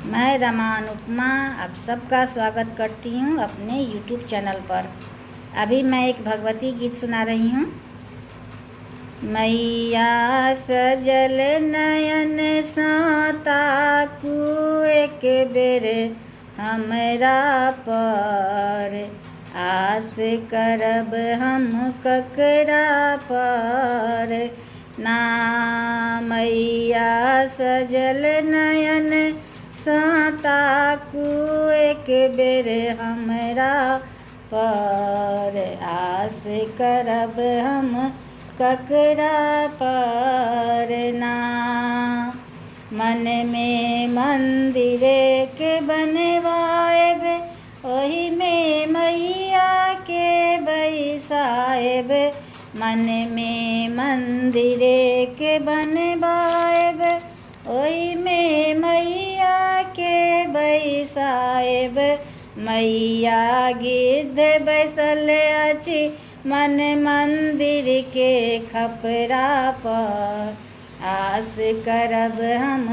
मैं रमा अनुपमा आप सबका स्वागत करती हूँ अपने YouTube चैनल पर। अभी मैं एक भगवती गीत सुना रही हूँ। मैया सजल नयन साताकू एक बेर हमरा पर, आस करब हम ककरा पर ना। मैया सजल नयन साताकू एक बेर हमरा पर, आस करब हम ककरा पर ना। मन में मंदिर के बनवाएब, ओही में मैया के बैसाएब। मन में मंदिर के बनवाएब, ओही में मैया के बैसाएब। मैया गिद्ध बैसल अछि मन मंदिर के खपरा पर, आस करब हम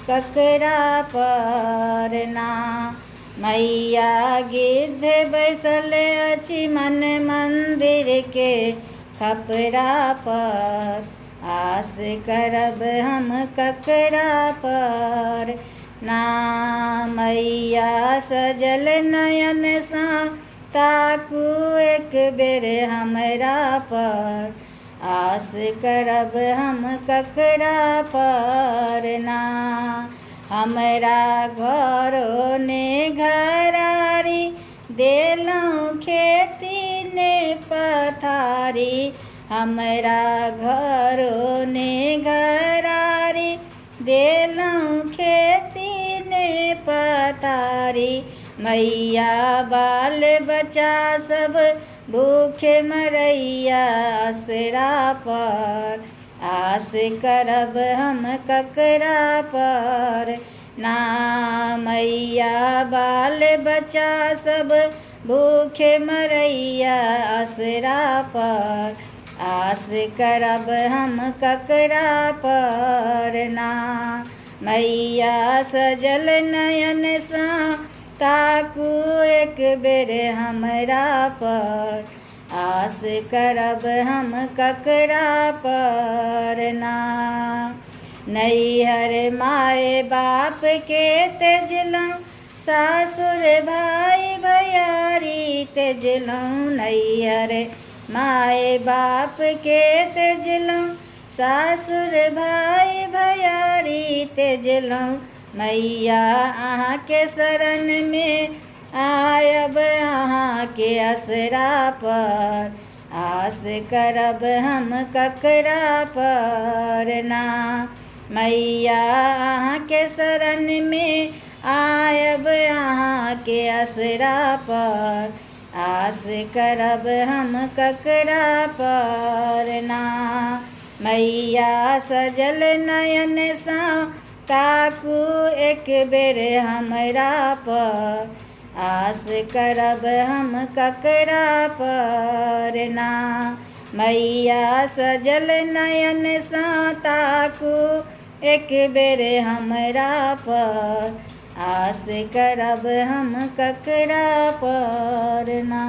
ककरा पर ना। मैया गिद्ध बैसल अछि मन मंदिर के खपरा पर, आस करब हम ककरा पर ना। मैया सजल नयन साताकू एक बेर हमरा पर, आस करब हम ककरा पर ना। हमरा घरो ने घरारी, देलहुँ खेती ने पथारी। हमरा घरो ने घरारी, देलहुँ खेती ने पथारी। मैया बाल बच्चा सब भूखे मरैया असरा पर, आस करब हम ककरा पर ना। मैया बाल बच्चा सब भूखे मरैया असरा पर, आस करब हम ककरा पर ना। मैया सजल नयन साताकू एक बेर हमरा पर, आस करब हम ककरा पर ना। नैहर माए बाप के तेजलहुँ, सासुर भाई भैयारी तेजलहुँ। नैहर माए बाप के तेजलहुँ, सासुर भाई भैयारी तेजलहुँ। मैया अहाँ के शरण में आयब अहाँ के असरा पर, आस करब हम ककरा पर ना। मैया अहाँ के शरण में आयब अहाँ के असरा पर, आस करब हम ककरा पर ना। मैया सजल नयन साताकू एक बेर हमरा पर, आस करब हम ककरा पर ना। मैया सजल नयन साताकू एक बेर हमरा पर, आस करब हम ककरा पर ना।